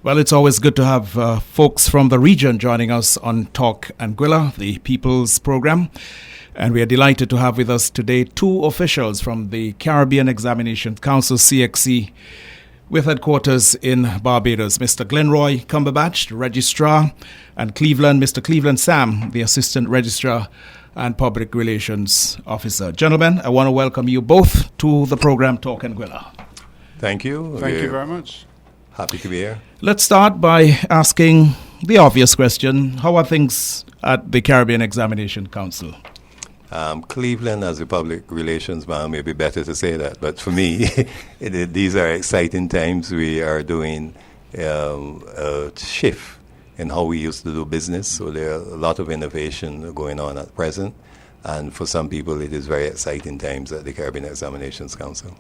Well, it's always good to have folks from the region joining us on Talk Anguilla, the People's Program. And we are delighted to have with us today two officials from the Caribbean Examination Council, CXC, with headquarters in Barbados. Mr. Glenroy Cumberbatch, the Registrar, and Mr. Cleveland Sam, the Assistant Registrar and Public Relations Officer. Gentlemen, I want to welcome you both to the program Talk Anguilla. Thank you. Thank you very much. Happy to be here. Let's start by asking the obvious question. How are things at the Caribbean Examination Council? Cleveland, as a public relations man, may be better to say that. But for me, these are exciting times. We are doing a shift in how we used to do business. So there are a lot of innovation going on at present. And for some people, it is very exciting times at the Caribbean Examinations Council.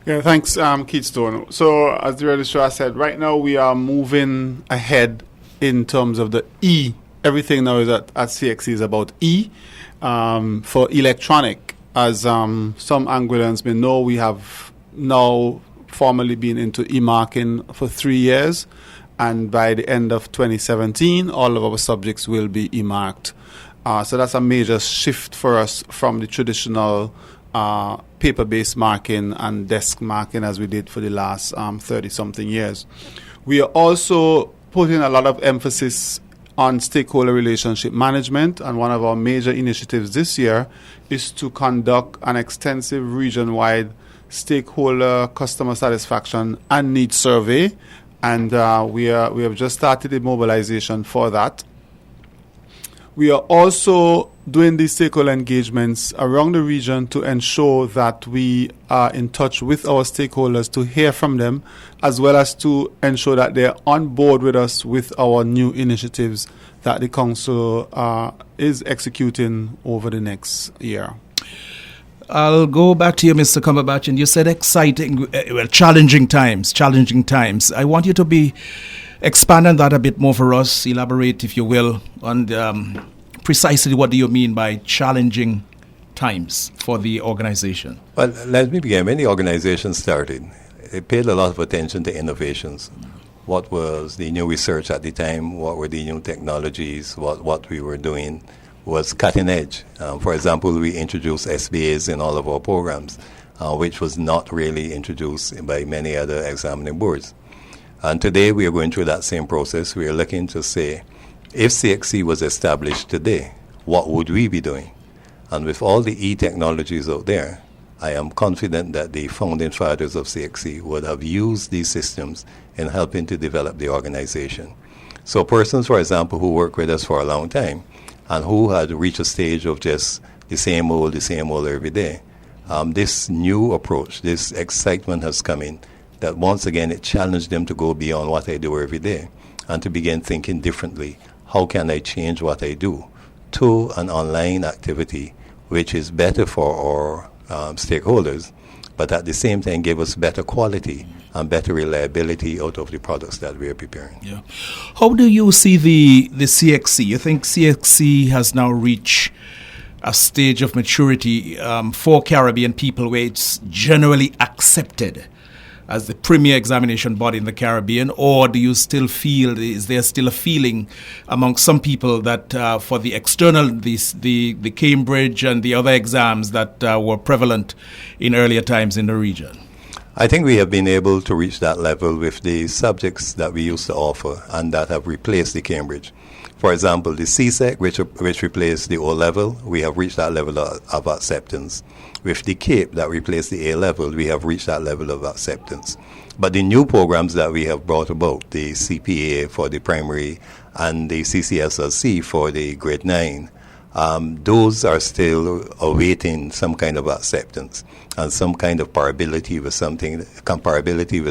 Yeah, thanks, Keystone. So, as the registrar said, right now we are moving ahead in terms of the E. Everything now is at CXC is about E. For electronic, as some Anguillans may know, we have now formally been into e-marking for 3 years. And by the end of 2017, all of our subjects will be e-marked. So that's a major shift for us from the traditional paper-based marking and desk marking as we did for the last 30-something years. We are also putting a lot of emphasis on stakeholder relationship management, and one of our major initiatives this year is to conduct an extensive region-wide stakeholder customer satisfaction and needs survey, and we have just started the mobilization for that. We are also doing these stakeholder engagements around the region to ensure that we are in touch with our stakeholders to hear from them, as well as to ensure that they're on board with us with our new initiatives that the council is executing over the next year. I'll go back to you, Mr. Cumberbatch, and you said exciting, challenging times. I want you to expand on that a bit more for us, elaborate, if you will, on precisely what do you mean by challenging times for the organization? Well, let me begin. When the organization started, it paid a lot of attention to innovations. What was the new research at the time? What were the new technologies? What we were doing was cutting edge. For example, we introduced SBAs in all of our programs, which was not really introduced by many other examining boards. And today we are going through that same process. We are looking to say, if CXC was established today, what would we be doing? And with all the e-technologies out there, I am confident that the founding fathers of CXC would have used these systems in helping to develop the organization. So persons, for example, who work with us for a long time and who had reached a stage of just the same old every day, this new approach, this excitement has come in, that once again it challenged them to go beyond what I do every day and to begin thinking differently. How can I change what I do to an online activity which is better for our stakeholders, but at the same time give us better quality and better reliability out of the products that we are preparing. Yeah. How do you see the CXC? You think CXC has now reached a stage of maturity for Caribbean people where it's generally accepted as the premier examination body in the Caribbean, or do you still feel, is there still a feeling among some people that for the external, the Cambridge and the other exams that were prevalent in earlier times in the region? I think we have been able to reach that level with the subjects that we used to offer and that have replaced the Cambridge. For example, the CSEC, which replaced the O-level, we have reached that level of acceptance. With the CAPE that replaced the A-level, we have reached that level of acceptance. But the new programs that we have brought about, the CPA for the primary and the CCSLC for the grade 9, those are still awaiting some kind of acceptance and some kind of comparability with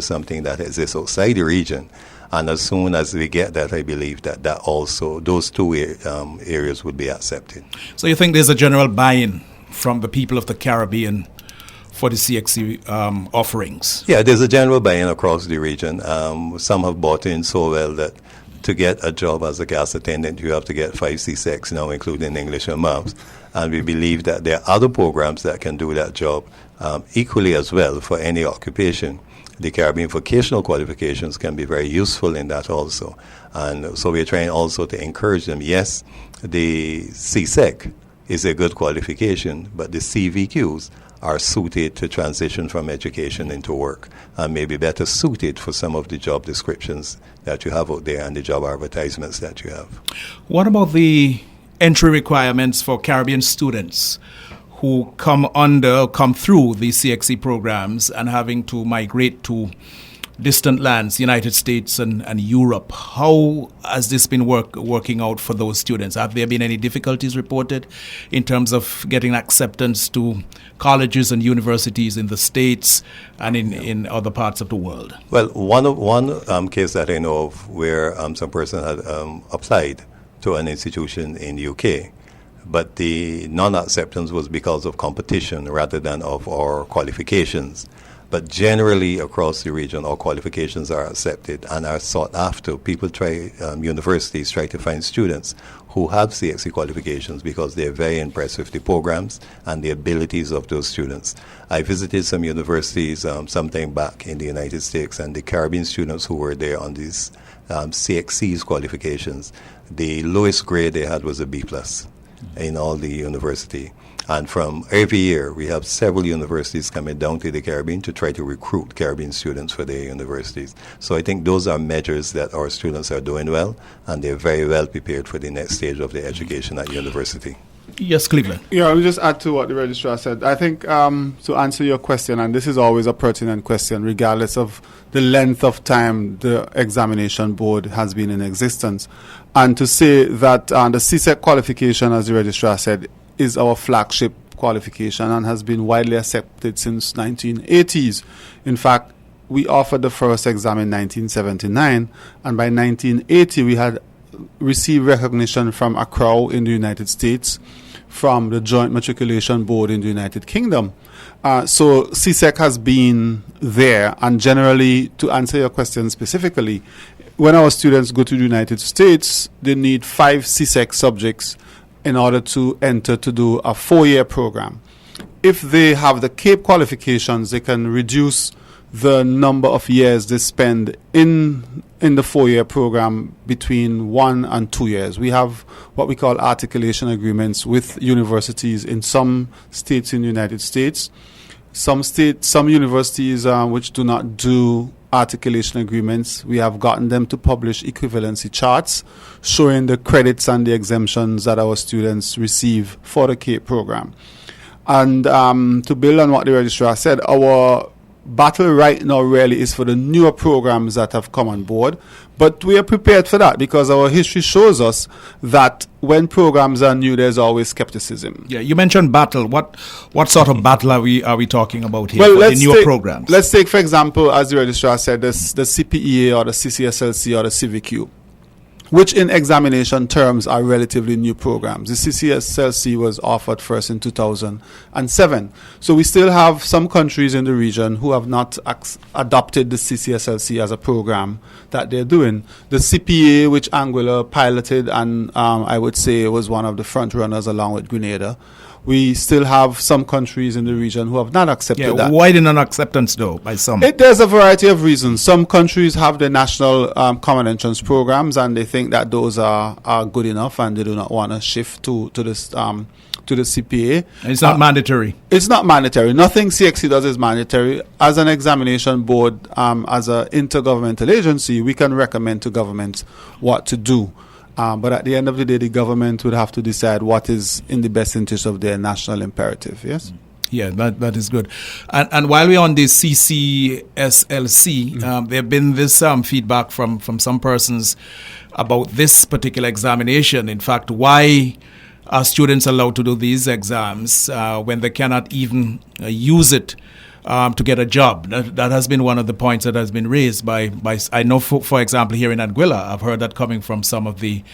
something that exists outside the region. And as soon as we get that, I believe that also, those two areas would be accepted. So you think there's a general buy-in from the people of the Caribbean for the CXC offerings? Yeah, there's a general buy-in across the region. Some have bought in so well that to get a job as a gas attendant, you have to get 5 CSECs now, including English and Maths. And we believe that there are other programs that can do that job equally as well for any occupation. the Caribbean vocational qualifications can be very useful in that also. And so we're trying also to encourage them. Yes, the CSEC is a good qualification, but the CVQs are suited to transition from education into work and maybe better suited for some of the job descriptions that you have out there and the job advertisements that you have. What about the entry requirements for Caribbean students who come through the CXC programs and having to migrate to distant lands, United States and Europe? How has this been working out for those students? Have there been any difficulties reported in terms of getting acceptance to colleges and universities in the States and in other parts of the world? Well, one case that I know of where some person had applied to an institution in the UK, but the non-acceptance was because of competition rather than of our qualifications. But generally across the region, our qualifications are accepted and are sought after. People universities try to find students who have CXC qualifications because they're very impressed with the programs and the abilities of those students. I visited some universities sometime back in the United States, and the Caribbean students who were there on these CXC's qualifications, the lowest grade they had was a B+ in all the university. And from every year, we have several universities coming down to the Caribbean to try to recruit Caribbean students for their universities. So I think those are measures that our students are doing well, and they're very well prepared for the next stage of their education at university. Yes, Cleveland. Yeah, I'll just add to what the registrar said. I think to answer your question, and this is always a pertinent question, regardless of the length of time the examination board has been in existence, and to say that the CSEC qualification, as the registrar said, is our flagship qualification and has been widely accepted since 1980s. In fact, we offered the first exam in 1979, and by 1980 we had received recognition from Accreditation in the United States, from the Joint Matriculation Board in the United Kingdom. So CSEC has been there, and generally, to answer your question specifically, when our students go to the United States, they need 5 CSEC subjects in order to enter to do a 4-year program. If they have the CAPE qualifications, they can reduce the number of years they spend in the 4-year program between 1 and 2 years. We have what we call articulation agreements with universities in some states in the United States. Some universities which do not do articulation agreements, we have gotten them to publish equivalency charts showing the credits and the exemptions that our students receive for the CAPE program. And to build on what the registrar said, our battle right now really is for the newer programs that have come on board, but we are prepared for that because our history shows us that when programs are new, there's always skepticism. Yeah, you mentioned battle. What sort of battle are we talking about here for the newer programs? Let's take, for example, as the registrar said, the CPEA or the CCSLC or the CVQ, which in examination terms are relatively new programs. The CCSLC was offered first in 2007. So we still have some countries in the region who have not adopted the CCSLC as a program that they're doing. The CPA, which Anguilla piloted and I would say was one of the front runners along with Grenada, we still have some countries in the region who have not accepted that. Why the non-acceptance, though, by some? There's a variety of reasons. Some countries have the national common entrance programs, and they think that those are good enough, and they do not want to shift to the CPA. And it's not mandatory. It's not mandatory. Nothing CXC does is mandatory. As an examination board, as an intergovernmental agency, we can recommend to government what to do. But at the end of the day, the government would have to decide what is in the best interest of their national imperative, yes? Yeah, that is good. And while we're on the CCSLC, there have been this feedback from some persons about this particular examination. In fact, why are students allowed to do these exams when they cannot even use it to get a job? That has been one of the points that has been raised by I know, for example, here in Anguilla, I've heard that coming from some of the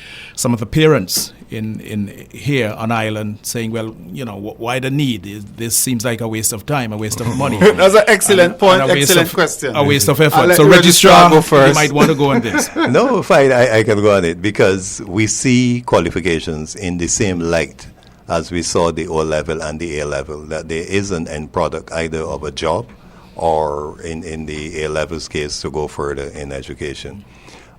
parents in here on island saying, well, why the need? This seems like a waste of time, a waste of money. That's an excellent point, excellent question. A waste of effort. So registrar, you might want to go on this. No, fine, I can go on it because we see qualifications in the same light as we saw the O-level and the A-level, that there is an end product either of a job or in the A-levels case to go further in education.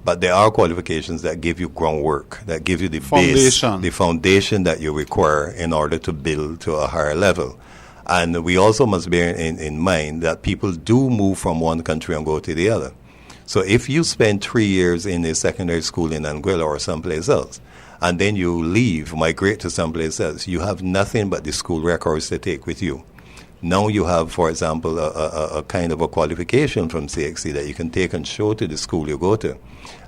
But there are qualifications that give you groundwork, that give you the Foundation. base, the foundation that you require in order to build to a higher level. And we also must bear in mind that people do move from one country and go to the other. So if you spend 3 years in a secondary school in Anguilla or someplace else, and then you leave, migrate to someplace else, you have nothing but the school records to take with you. Now you have, for example, a kind of a qualification from CXC that you can take and show to the school you go to.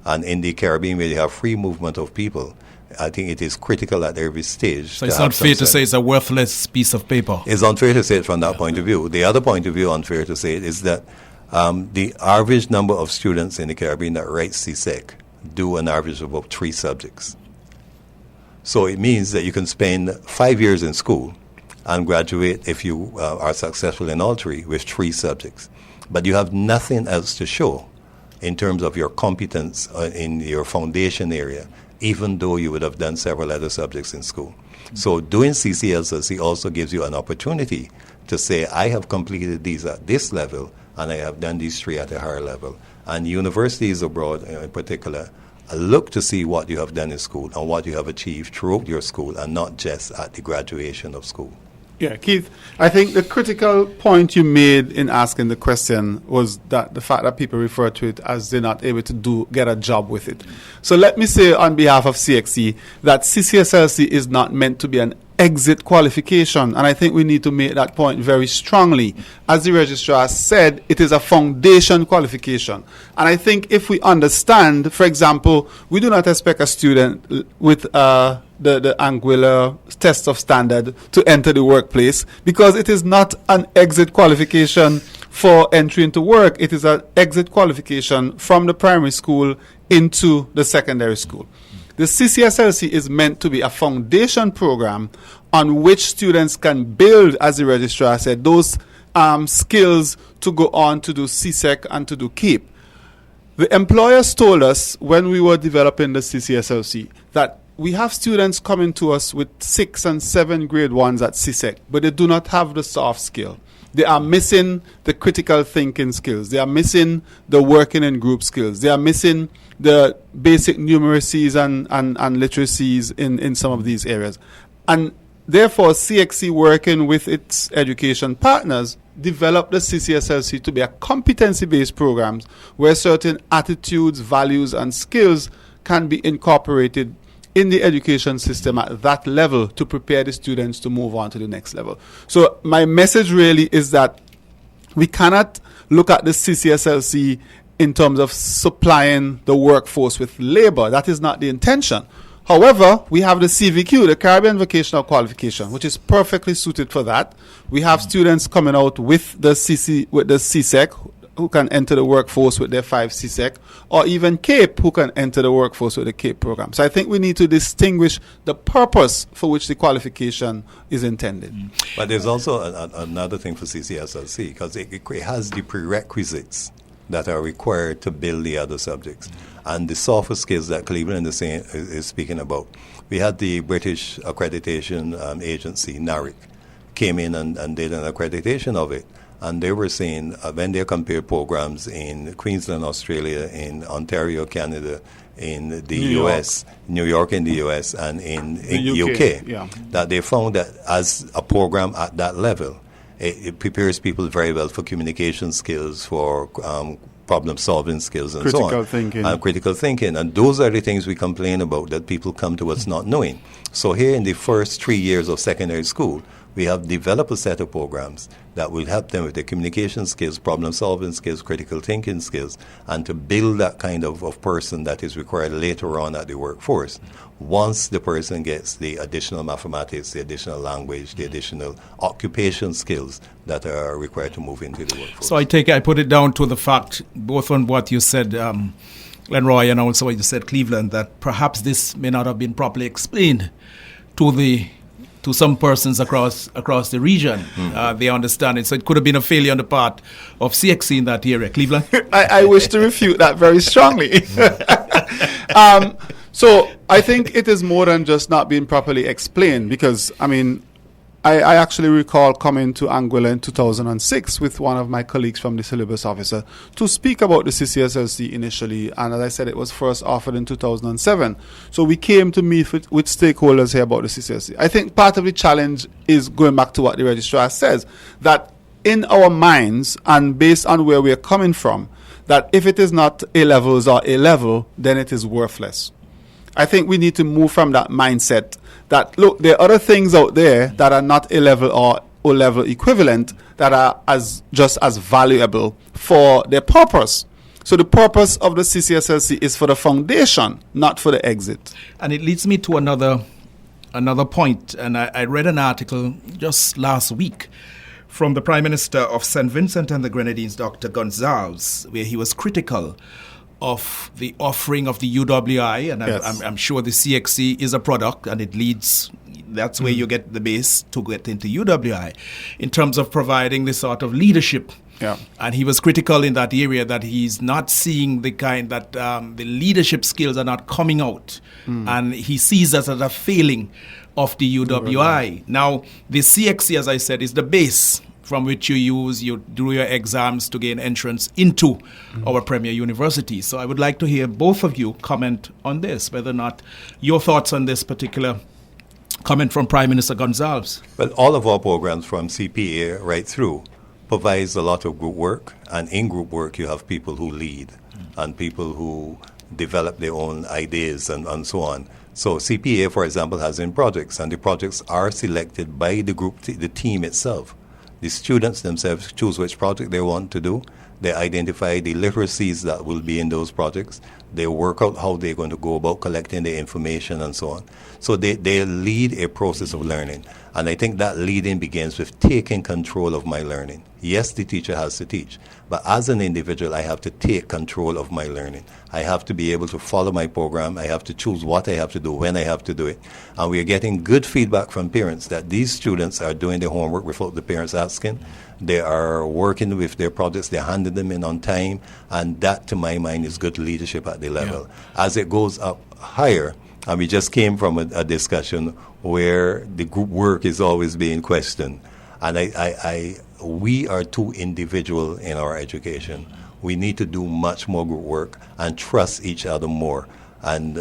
And in the Caribbean, where you have free movement of people, I think it is critical at every stage. So it's not fair to say it's a worthless piece of paper. It's unfair to say it from that point of view. The other point of view, unfair to say it, is that the average number of students in the Caribbean that write CSEC do an average of about 3 subjects. So it means that you can spend 5 years in school and graduate, if you are successful in all 3, with 3 subjects. But you have nothing else to show in terms of your competence in your foundation area, even though you would have done several other subjects in school. So doing CCSLC also gives you an opportunity to say, I have completed these at this level, and I have done these 3 at a higher level. And universities abroad in particular look to see what you have done in school and what you have achieved throughout your school, and not just at the graduation of school. Yeah, Keith, I think the critical point you made in asking the question was that the fact that people refer to it as they're not able to get a job with it. So let me say on behalf of CXC that CCSLC is not meant to be an exit qualification, and I think we need to make that point very strongly. As the registrar said, it is a foundation qualification, and I think if we understand, for example, we do not expect a student with the Anguilla test of standard to enter the workplace, because it is not an exit qualification for entry into work. It is an exit qualification from the primary school into the secondary school. The CCSLC is meant to be a foundation program on which students can build, as the registrar said, those skills to go on to do CSEC and to do CAPE. The employers told us when we were developing the CCSLC that we have students coming to us with 6 and 7 grade 1s at CSEC, but they do not have the soft skill. They are missing the critical thinking skills. They are missing the working in group skills. They are missing the basic numeracies and literacies in some of these areas. And therefore, CXC, working with its education partners, developed the CCSLC to be a competency-based program where certain attitudes, values, and skills can be incorporated in the education system at that level to prepare the students to move on to the next level. So my message really is that we cannot look at the CCSLC in terms of supplying the workforce with labor. That is not the intention. However, we have the CVQ, the Caribbean Vocational Qualification, which is perfectly suited for that. We have students coming out with the CSEC who can enter the workforce with their 5 CSEC, or even CAPE who can enter the workforce with the CAPE program. So I think we need to distinguish the purpose for which the qualification is intended. But there's also another thing for CCSLC, because it has the prerequisites that are required to build the other subjects. And the softer skills that Cleveland is speaking about. We had the British Accreditation Agency, NARIC, came in and did an accreditation of it. And they were saying, when they compared programs in Queensland, Australia, in Ontario, Canada, in the US, New York in the US, and in the UK, that they found that as a program at that level, it prepares people very well for communication skills, for problem-solving skills, and so on. Critical thinking. And those are the things we complain about, that people come to us not knowing. So here in the first 3 years of secondary school, we have developed a set of programs that will help them with their communication skills, problem-solving skills, critical thinking skills, and to build that kind of person that is required later on at the workforce. Once the person gets the additional mathematics, the additional language, the additional occupation skills that are required to move into the workforce. So I put it down to the fact, both on what you said, Glenroy, and also what you said, Cleveland, that perhaps this may not have been properly explained to some persons across the region. They understand it. So it could have been a failure on the part of CXC in that area. Cleveland? I wish to refute that very strongly. So I think it is more than just not being properly explained, because, I mean, I actually recall coming to Anguilla in 2006 with one of my colleagues from the syllabus officer to speak about the CCSLC initially. And as I said, it was first offered in 2007. So we came to meet with stakeholders here about the CCSLC. I think part of the challenge is going back to what the registrar says, that in our minds and based on where we are coming from, that if it is not A-levels or A-level, then it is worthless. I think we need to move from that mindset that, look, there are other things out there that are not A-level or O-level equivalent that are just as valuable for their purpose. So the purpose of the CCSLC is for the foundation, not for the exit. And it leads me to another point. And I read an article just last week from the Prime Minister of St. Vincent and the Grenadines, Dr. Gonzalez, where he was critical of the offering of the UWI, and Yes. I'm sure the CXC is a product, and it leads, that's where you get the base to get into UWI, in terms of providing this sort of leadership. Yeah. And he was critical in that area that he's not seeing the kind that the leadership skills are not coming out. And he sees us as a failing of the UWI. Now, the CXC, as I said, is the base from which you do your exams to gain entrance into our premier university. So I would like to hear both of you comment on this, whether or not your thoughts on this particular comment from Prime Minister Gonzalez. Well, all of our programs from CPA right through provides a lot of group work, and in group work you have people who lead and people who develop their own ideas and so on. So CPA, for example, has in projects, and the projects are selected by the group, the team itself. The students themselves choose which project they want to do. They identify the literacies that will be in those projects. They work out how they're going to go about collecting the information and so on. So they lead a process of learning. And I think that leading begins with taking control of my learning. Yes, the teacher has to teach, but as an individual, I have to take control of my learning. I have to be able to follow my program. I have to choose what I have to do, when I have to do it. And we are getting good feedback from parents that these students are doing their homework without the parents asking. They are working with their projects, they're handing them in on time, and that, to my mind, is good leadership at the level. Yeah. As it goes up higher, and we just came from a discussion where the group work is always being questioned. And we are too individual in our education. We need to do much more group work and trust each other more. And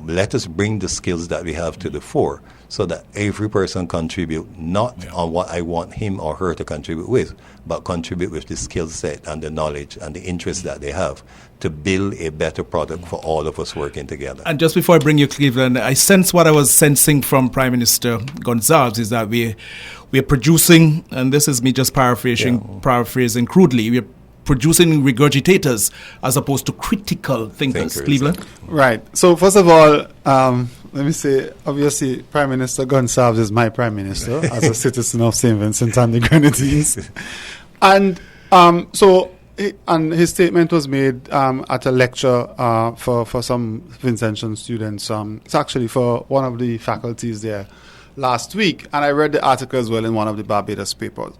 let us bring the skills that we have to the fore so that every person contribute not on what I want him or her to contribute with, but contribute with the skill set and the knowledge and the interest that they have to build a better product for all of us working together. And just before I bring you, Cleveland, I sense what I was sensing from Prime Minister Gonzalez is that we're producing, and this is me just paraphrasing crudely, we're producing regurgitators as opposed to critical thinkers. Cleveland? Right. So first of all, let me say, obviously, Prime Minister Gonzalez is my Prime Minister as a citizen of St. Vincent and the Grenadines. And and his statement was made at a lecture for some Vincentian students. It's actually for one of the faculties there last week. And I read the article as well in one of the Barbados papers.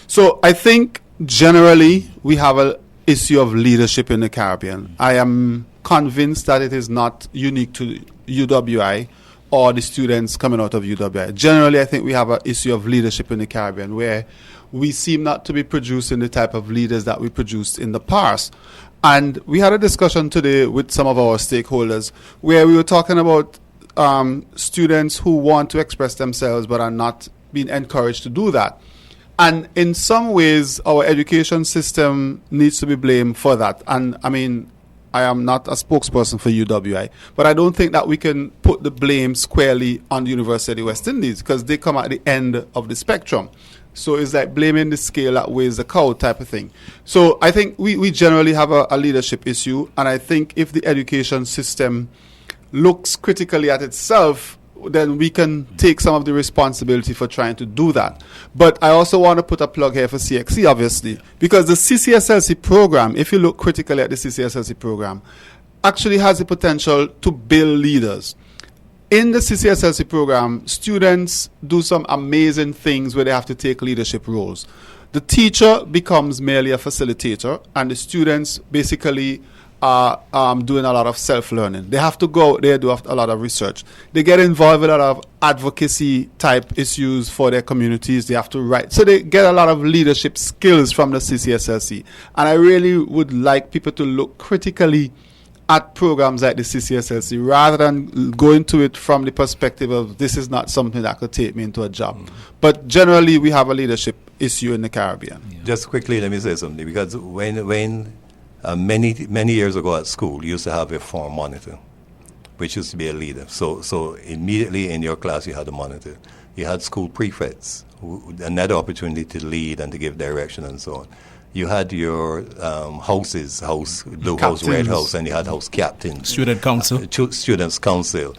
So I think generally we have an issue of leadership in the Caribbean. I am convinced that it is not unique to UWI or the students coming out of UWI. Generally, I think we have an issue of leadership in the Caribbean where we seem not to be producing the type of leaders that we produced in the past. And we had a discussion today with some of our stakeholders where we were talking about students who want to express themselves but are not being encouraged to do that. And in some ways, our education system needs to be blamed for that. And I mean, I am not a spokesperson for UWI, but I don't think that we can put the blame squarely on the University of the West Indies because they come at the end of the spectrum. So it's like blaming the scale that weighs the cow type of thing. So I think we generally have a leadership issue. And I think if the education system looks critically at itself, then we can take some of the responsibility for trying to do that. But I also want to put a plug here for CXC, obviously, because the CCSLC program, if you look critically at the CCSLC program, actually has the potential to build leaders. In the CCSLC program, students do some amazing things where they have to take leadership roles. The teacher becomes merely a facilitator, and the students basically are doing a lot of self-learning. They have to go out there, do a lot of research. They get involved with a lot of advocacy type issues for their communities. They have to write. So they get a lot of leadership skills from the CCSLC. And I really would like people to look critically at programs like the CCSLC rather than going to it from the perspective of this is not something that could take me into a job. But generally, we have a leadership issue in the Caribbean. Yeah. Just quickly, let me say something, because when many years ago at school, you used to have a form monitor, which used to be a leader. So immediately in your class, you had a monitor. You had school prefects, another opportunity to lead and to give direction and so on. You had your blue house, red house, and you had house captains. Student council. Students' council.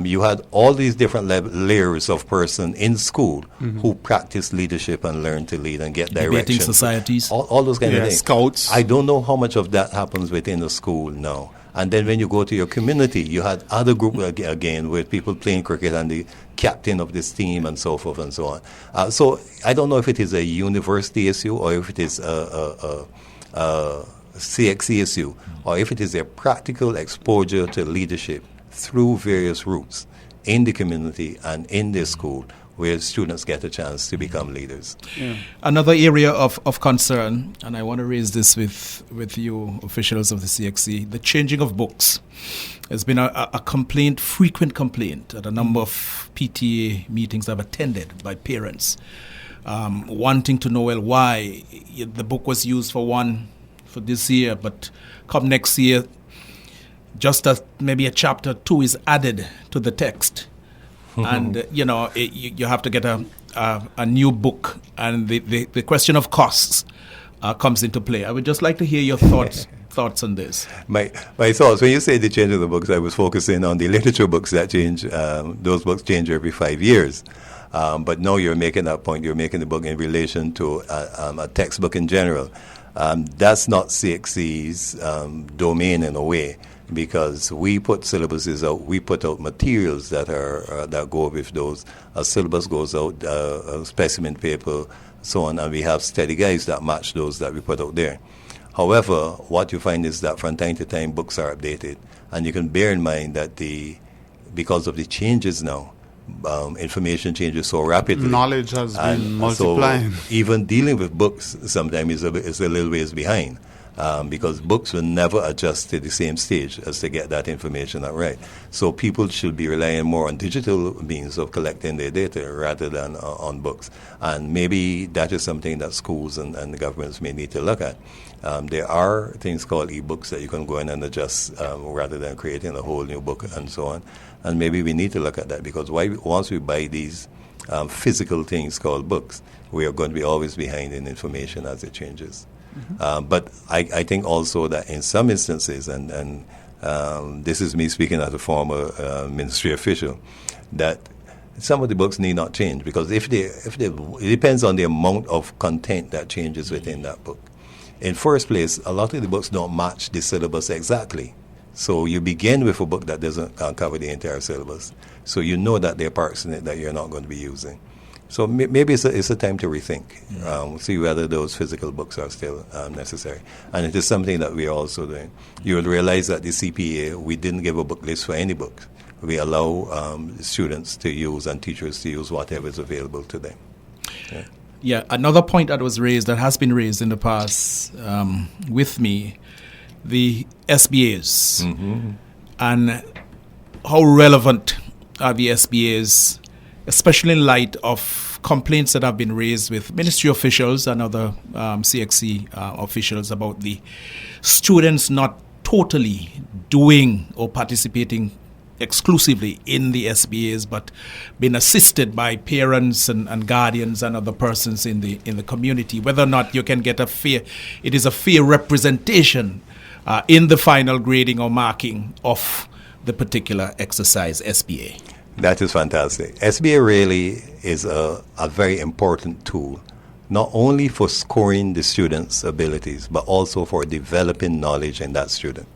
You had all these different layers of person in school who practice leadership and learn to lead and get direction. Debating societies. All those kind of things. Scouts. I don't know how much of that happens within the school now. And then when you go to your community, you had other group again with people playing cricket and the captain of this team and so forth and so on. So I don't know if it is a university issue or if it is a CXC issue or if it is a practical exposure to leadership through various routes in the community and in the school where students get a chance to become leaders. Yeah. Another area of concern, and I want to raise this with you officials of the CXC, the changing of books. There's been a complaint, frequent complaint at a number of PTA meetings I've attended by parents wanting to know, well, why the book was used for this year, but come next year, just as maybe a chapter 2 is added to the text. And, you have to get a new book, and the question of costs comes into play. I would just like to hear your thoughts on this. My thoughts, when you say the change of the books, I was focusing on the literature books that change. Those books change every 5 years. But now you're making that point. You're making the book in relation to a textbook in general. That's not CXC's domain in a way, because we put syllabuses out, we put out materials that go with those. A syllabus goes out, a specimen paper, so on, and we have study guides that match those that we put out there. However, what you find is that from time to time books are updated, and you can bear in mind that because of the changes now, information changes so rapidly. Knowledge has been multiplying. So even dealing with books sometimes is a little ways behind. Because books will never adjust to the same stage as to get that information out right. So people should be relying more on digital means of collecting their data rather than on books. And maybe that is something that schools and the governments may need to look at. There are things called e-books that you can go in and adjust rather than creating a whole new book and so on. And maybe we need to look at that, because once we buy these physical things called books, we are going to be always behind in information as it changes. But I think also that in some instances, and this is me speaking as a former ministry official, that some of the books need not change, because if they it depends on the amount of content that changes within that book. In first place, a lot of the books don't match the syllabus exactly. So you begin with a book that doesn't cover the entire syllabus. So you know that there are parts in it that you're not going to be using. So maybe it's a time to rethink, see whether those physical books are still necessary. And it is something that we are also doing. You will realize that the CPA, we didn't give a book list for any books. We allow students to use and teachers to use whatever is available to them. Yeah, another point that has been raised in the past with me, the SBAs, and how relevant are the SBAs, especially in light of complaints that have been raised with ministry officials and other CXC officials about the students not totally doing or participating exclusively in the SBAs, but being assisted by parents and guardians and other persons in the community. Whether or not you can get it is a fair representation in the final grading or marking of the particular exercise SBA. That is fantastic. SBA really is a very important tool, not only for scoring the student's abilities, but also for developing knowledge in that student.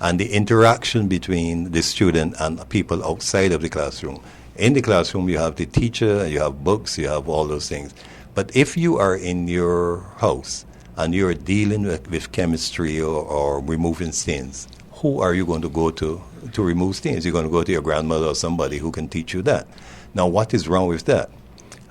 And the interaction between the student and people outside of the classroom. In the classroom, you have the teacher, you have books, you have all those things. But if you are in your house and you're dealing with chemistry or removing stains, who are you going to go to remove stains? You're going to go to your grandmother or somebody who can teach you that. Now, what is wrong with that?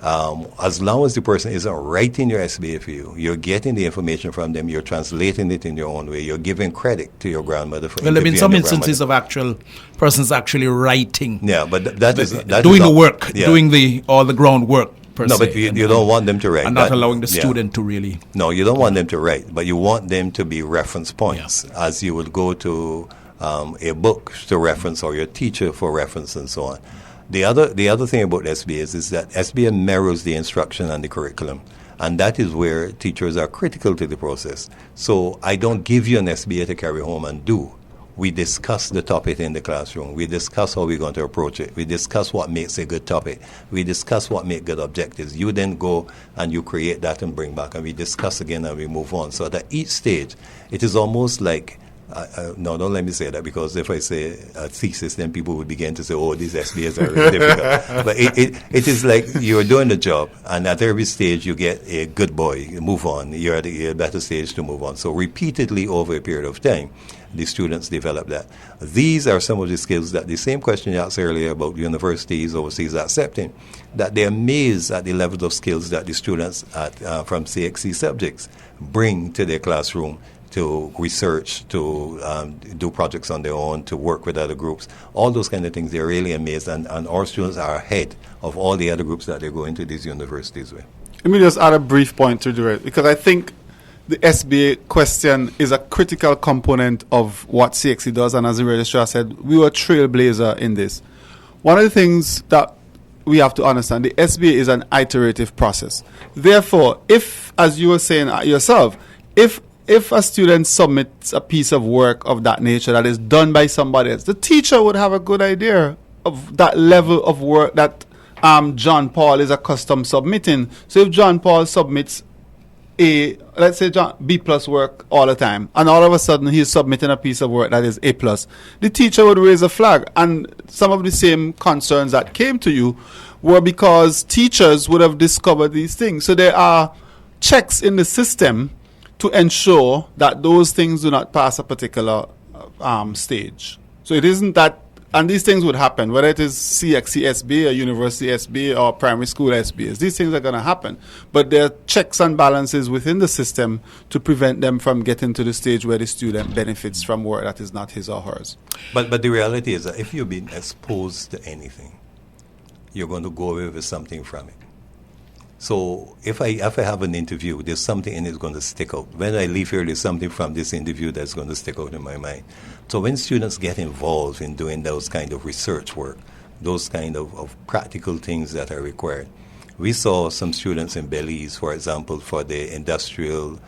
As long as the person isn't writing your SBA for you, you're getting the information from them, you're translating it in your own way, you're giving credit to your grandmother for well, I mean, some instances of actual persons actually writing. Yeah, but that is doing the work, doing all the groundwork. No, but you don't want them to write. And not allowing the student to really. No, you don't want them to write, but you want them to be reference points as you would go to a book to reference or your teacher for reference and so on. The other thing about SBAs is that SBA mirrors the instruction and the curriculum, and that is where teachers are critical to the process. So I don't give you an SBA to carry home and do. We discuss the topic in the classroom. We discuss how we're going to approach it. We discuss what makes a good topic. We discuss what makes good objectives. You then go and you create that and bring back, and we discuss again and we move on. So at each stage, it is almost like no, don't let me say that, because if I say a thesis, then people would begin to say, oh, these SBAs are really difficult. But it is like you're doing the job, and at every stage you get a good boy, you move on. You're at a better stage to move on. So repeatedly over a period of time, the students develop that. These are some of the skills that the same question you asked earlier about universities overseas accepting, that they're amazed at the level of skills that the students from CXC subjects bring to their classroom, to research, to do projects on their own, to work with other groups, all those kind of things. They're really amazed, and our students are ahead of all the other groups that they go into these universities with. Let me just add a brief point to it, because I think the SBA question is a critical component of what CXC does, and as the registrar said, we were a trailblazer in this. One of the things that we have to understand, the SBA is an iterative process. Therefore, if, as you were saying yourself, if a student submits a piece of work of that nature that is done by somebody else, the teacher would have a good idea of that level of work that John Paul is accustomed submitting. So if John Paul submits let's say B plus work all the time, and all of a sudden he's submitting a piece of work that is A plus, the teacher would raise a flag. And some of the same concerns that came to you were because teachers would have discovered these things. So there are checks in the system to ensure that those things do not pass a particular stage. So it isn't that, and these things would happen, whether it is CXC SBA or University SBA or primary school SBAs. These things are going to happen. But there are checks and balances within the system to prevent them from getting to the stage where the student benefits from work that is not his or hers. But the reality is that if you've been exposed to anything, you're going to go away with something from it. So if I have an interview, there's something in it that's going to stick out. When I leave here, there's something from this interview that's going to stick out in my mind. So when students get involved in doing those kind of research work, those kind of practical things that are required, we saw some students in Belize, for example, for the industrial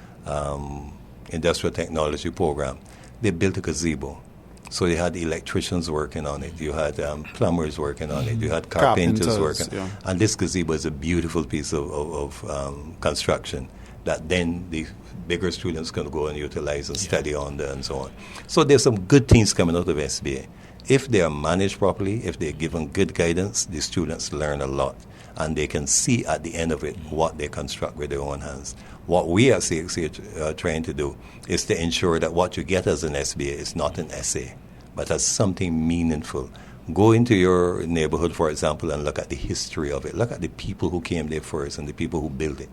technology program. They built a gazebo. So they had electricians working on it. You had plumbers working on it. You had carpenters working. Yeah. And this gazebo is a beautiful piece of construction that then the bigger students can go and utilize and study on there and so on. So there's some good things coming out of SBA. If they are managed properly, if they're given good guidance, the students learn a lot. And they can see at the end of it what they construct with their own hands. What we at CXC are trying to do is to ensure that what you get as an SBA is not an essay, but as something meaningful. Go into your neighborhood, for example, and look at the history of it. Look at the people who came there first and the people who built it.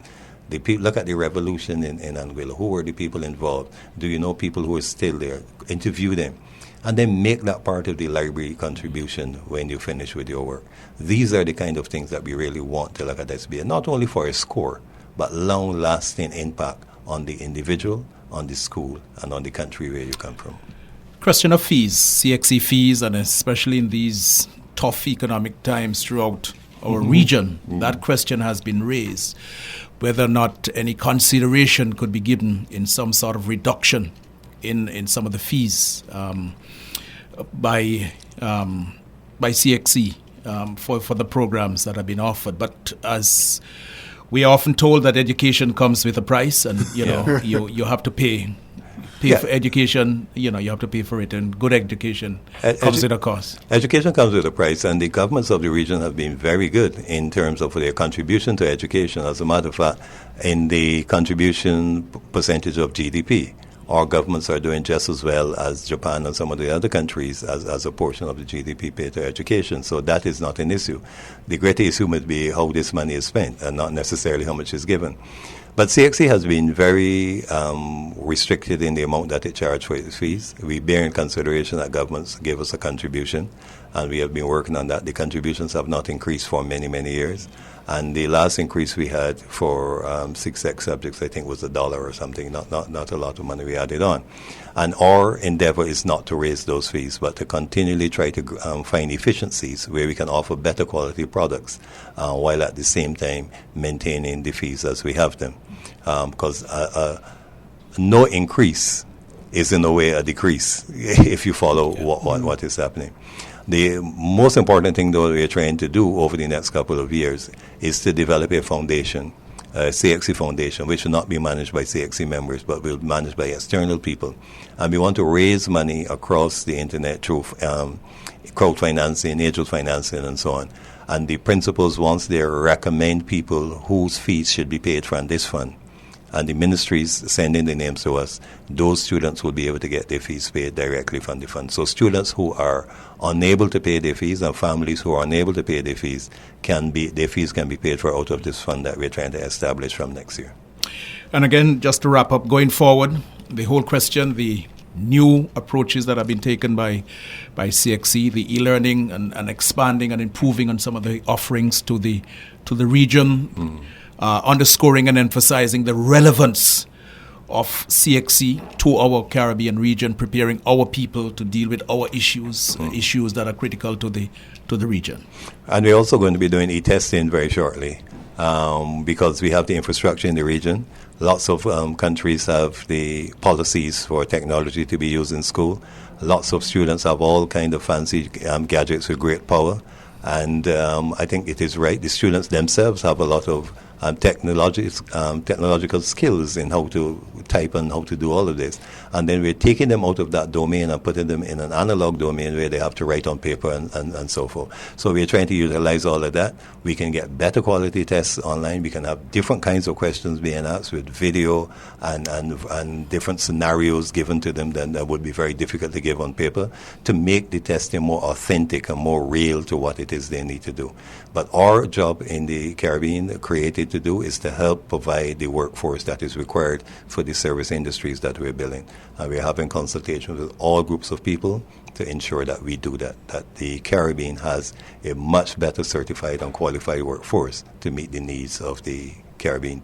Look at the revolution in Anguilla. Who were the people involved? Do you know people who are still there? Interview them. And then make that part of the library contribution when you finish with your work. These are the kind of things that we really want to look at SBA, not only for a score, but long-lasting impact on the individual, on the school, and on the country where you come from. Question of fees, CXC fees, and especially in these tough economic times throughout our region, that question has been raised, whether or not any consideration could be given in some sort of reduction in some of the fees by CXC for the programs that have been offered. But as we are often told that education comes with a price, and you have to pay pay for education. You have to pay for it, and good education comes with a cost. Education comes with a price, and the governments of the region have been very good in terms of their contribution to education. As a matter of fact, in the contribution percentage of GDP, our governments are doing just as well as Japan and some of the other countries as a portion of the GDP paid to education. So that is not an issue. The greater issue must be how this money is spent and not necessarily how much is given. But CXC has been very restricted in the amount that it charges for its fees. We bear in consideration that governments gave us a contribution, and we have been working on that. The contributions have not increased for many, many years. And the last increase we had for 6X subjects, I think, was $1 or something, not a lot of money we added on. And our endeavor is not to raise those fees, but to continually try to find efficiencies where we can offer better quality products while at the same time maintaining the fees as we have them. Because no increase is in a way a decrease if you follow what is happening. The most important thing, though, we're trying to do over the next couple of years is to develop a foundation, a CXC foundation, which will not be managed by CXC members, but will be managed by external people. And we want to raise money across the internet through crowd financing, angel financing, and so on. And the principals, once they recommend people whose fees should be paid from this fund, and the ministries send in the names to us, those students will be able to get their fees paid directly from the fund. So students who are unable to pay their fees and families who are unable to pay their fees their fees can be paid for out of this fund that we're trying to establish from next year. And again, just to wrap up, going forward, the whole question, the new approaches that have been taken by CXC, the e-learning and expanding and improving on some of the offerings to the region. Underscoring and emphasizing the relevance of CXC to our Caribbean region, preparing our people to deal with our issues that are critical to the region. And we're also going to be doing e-testing very shortly because we have the infrastructure in the region. Lots of countries have the policies for technology to be used in school. Lots of students have all kind of fancy gadgets with great power. And I think it is right. The students themselves have a lot of technological skills in how to type and how to do all of this. And then we're taking them out of that domain and putting them in an analog domain where they have to write on paper and so forth. So we're trying to utilize all of that. We can get better quality tests online. We can have different kinds of questions being asked with video and different scenarios given to them that would be very difficult to give on paper to make the testing more authentic and more real to what it is they need to do. But our job in the Caribbean created to do is to help provide the workforce that is required for the service industries that we're building. And we're having consultations with all groups of people to ensure that we do that the Caribbean has a much better certified and qualified workforce to meet the needs of the Caribbean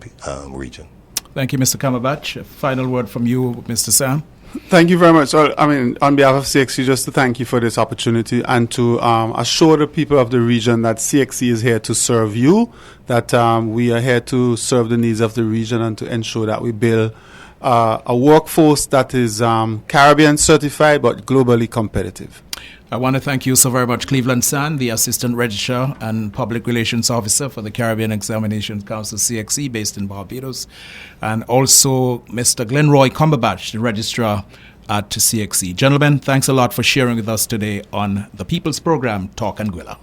region. Thank you, Mr. Cumberbatch. A final word from you, Mr. Sam. Thank you very much. So, on behalf of CXC, just to thank you for this opportunity and to assure the people of the region that CXC is here to serve you, that we are here to serve the needs of the region and to ensure that we build a workforce that is Caribbean certified but globally competitive. I want to thank you so very much, Cleveland Sand, the Assistant Registrar and Public Relations Officer for the Caribbean Examination Council, CXC, based in Barbados, and also Mr. Glenroy Cumberbatch, the Registrar at CXC. Gentlemen, thanks a lot for sharing with us today on the People's Program, Talk Anguilla.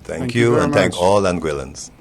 Thank you, and thank all Anguillans.